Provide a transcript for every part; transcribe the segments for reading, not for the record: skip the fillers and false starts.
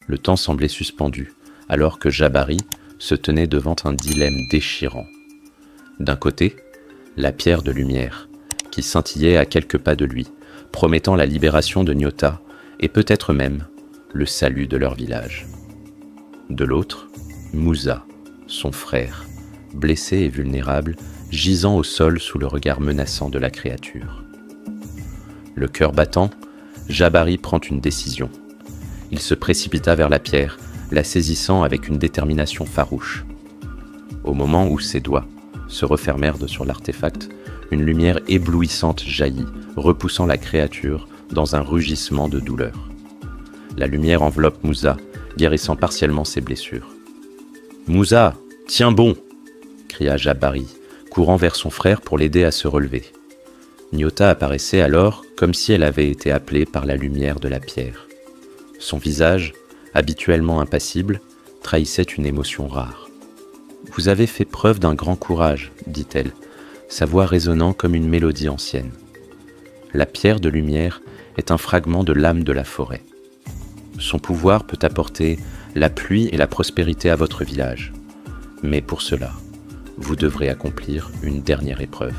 Le temps semblait suspendu, alors que Jabari se tenait devant un dilemme déchirant. D'un côté, la pierre de lumière, qui scintillait à quelques pas de lui, promettant la libération de Nyota et peut-être même le salut de leur village. De l'autre, Musa, son frère, blessé et vulnérable, gisant au sol sous le regard menaçant de la créature. Le cœur battant, Jabari prend une décision. Il se précipita vers la pierre, la saisissant avec une détermination farouche. Au moment où ses doigts se refermèrent sur l'artefact, une lumière éblouissante jaillit, repoussant la créature dans un rugissement de douleur. La lumière enveloppe Musa, guérissant partiellement ses blessures. « Musa, tiens bon !» cria Jabari, courant vers son frère pour l'aider à se relever. Nyota apparaissait alors comme si elle avait été appelée par la lumière de la pierre. Son visage, habituellement impassible, trahissait une émotion rare. « Vous avez fait preuve d'un grand courage, » dit-elle, sa voix résonnant comme une mélodie ancienne. La pierre de lumière est un fragment de l'âme de la forêt. Son pouvoir peut apporter la pluie et la prospérité à votre village. Mais pour cela, vous devrez accomplir une dernière épreuve.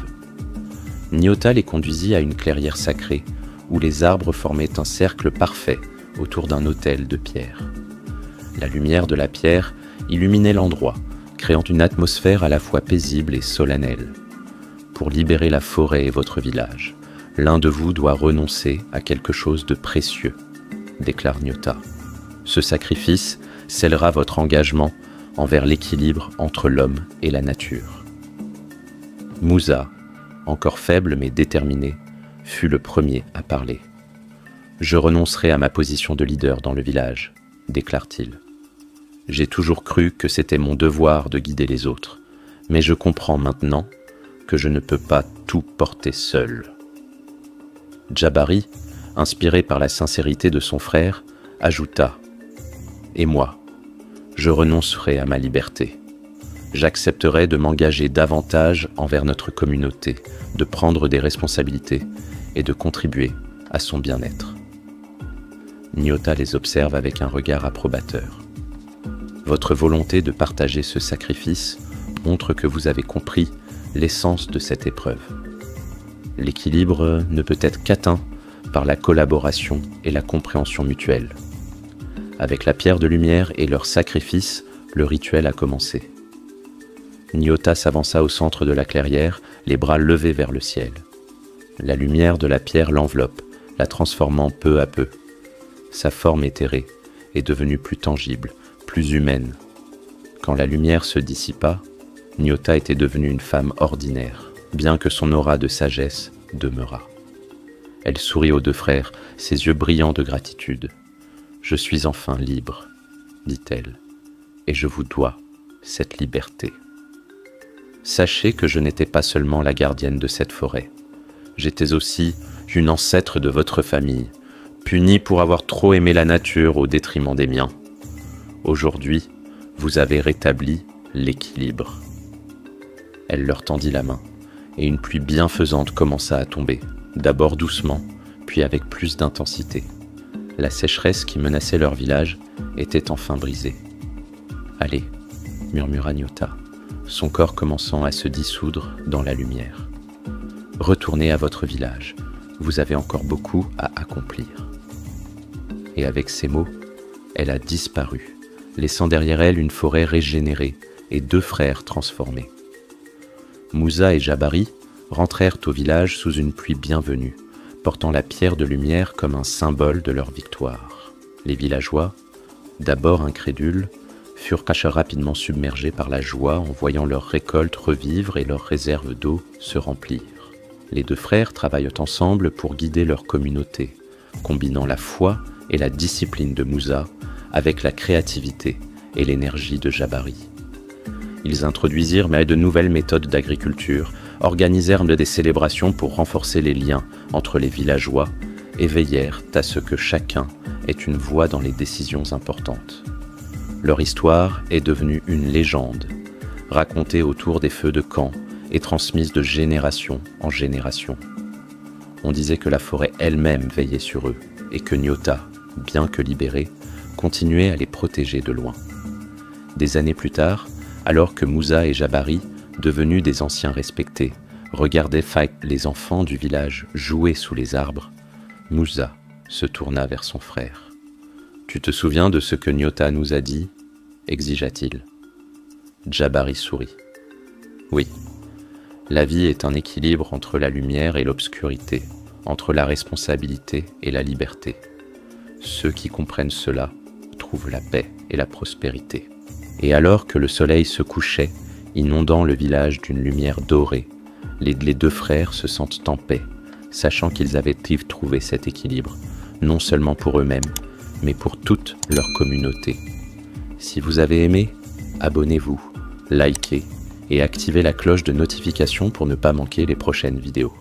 Nyota les conduisit à une clairière sacrée où les arbres formaient un cercle parfait autour d'un autel de pierre. La lumière de la pierre illuminait l'endroit, créant une atmosphère à la fois paisible et solennelle. Pour libérer la forêt et votre village, l'un de vous doit renoncer à quelque chose de précieux, déclare Nyota. Ce sacrifice scellera votre engagement envers l'équilibre entre l'homme et la nature. Musa, encore faible mais déterminé, fut le premier à parler. « Je renoncerai à ma position de leader dans le village, » déclare-t-il. « J'ai toujours cru que c'était mon devoir de guider les autres, mais je comprends maintenant que je ne peux pas tout porter seul. » Jabari, inspiré par la sincérité de son frère, ajouta « Et moi, je renoncerai à ma liberté. J'accepterai de m'engager davantage envers notre communauté, de prendre des responsabilités et de contribuer à son bien-être. » Nyota les observe avec un regard approbateur. « Votre volonté de partager ce sacrifice montre que vous avez compris l'essence de cette épreuve. L'équilibre ne peut être qu'atteint par la collaboration et la compréhension mutuelle. Avec la pierre de lumière et leur sacrifice, le rituel a commencé. » Nyota s'avança au centre de la clairière, les bras levés vers le ciel. La lumière de la pierre l'enveloppe, la transformant peu à peu. Sa forme éthérée est devenue plus tangible, plus humaine. Quand la lumière se dissipa, Nyota était devenue une femme ordinaire, bien que son aura de sagesse demeurât. Elle sourit aux deux frères, ses yeux brillants de gratitude. « Je suis enfin libre, » dit-elle, « et je vous dois cette liberté. Sachez que je n'étais pas seulement la gardienne de cette forêt. J'étais aussi une ancêtre de votre famille, punie pour avoir trop aimé la nature au détriment des miens. Aujourd'hui, vous avez rétabli l'équilibre. » Elle leur tendit la main, et une pluie bienfaisante commença à tomber, d'abord doucement, puis avec plus d'intensité. La sécheresse qui menaçait leur village était enfin brisée. « Allez, » murmura Nyota, son corps commençant à se dissoudre dans la lumière. « Retournez à votre village, vous avez encore beaucoup à accomplir. » Et avec ces mots, elle a disparu, laissant derrière elle une forêt régénérée et deux frères transformés. Musa et Jabari rentrèrent au village sous une pluie bienvenue, portant la pierre de lumière comme un symbole de leur victoire. Les villageois, d'abord incrédules, furent rapidement submergés par la joie en voyant leur récolte revivre et leurs réserves d'eau se remplir. Les deux frères travaillent ensemble pour guider leur communauté, combinant la foi et la discipline de Musa avec la créativité et l'énergie de Jabari. Ils introduisirent de nouvelles méthodes d'agriculture, organisèrent des célébrations pour renforcer les liens entre les villageois et veillèrent à ce que chacun ait une voix dans les décisions importantes. Leur histoire est devenue une légende, racontée autour des feux de camp et transmise de génération en génération. On disait que la forêt elle-même veillait sur eux et que Nyota, bien que libérée, continuait à les protéger de loin. Des années plus tard, alors que Moussa et Jabari, devenus des anciens respectés, regardaient les enfants du village jouer sous les arbres, Moussa se tourna vers son frère. « Tu te souviens de ce que Nyota nous a dit ?» exigea-t-il. Jabari sourit. « Oui, la vie est un équilibre entre la lumière et l'obscurité, entre la responsabilité et la liberté. Ceux qui comprennent cela trouvent la paix et la prospérité. » Et alors que le soleil se couchait, inondant le village d'une lumière dorée, les deux frères se sentent en paix, sachant qu'ils avaient trouvé cet équilibre, non seulement pour eux-mêmes, mais pour toute leur communauté. Si vous avez aimé, abonnez-vous, likez et activez la cloche de notification pour ne pas manquer les prochaines vidéos.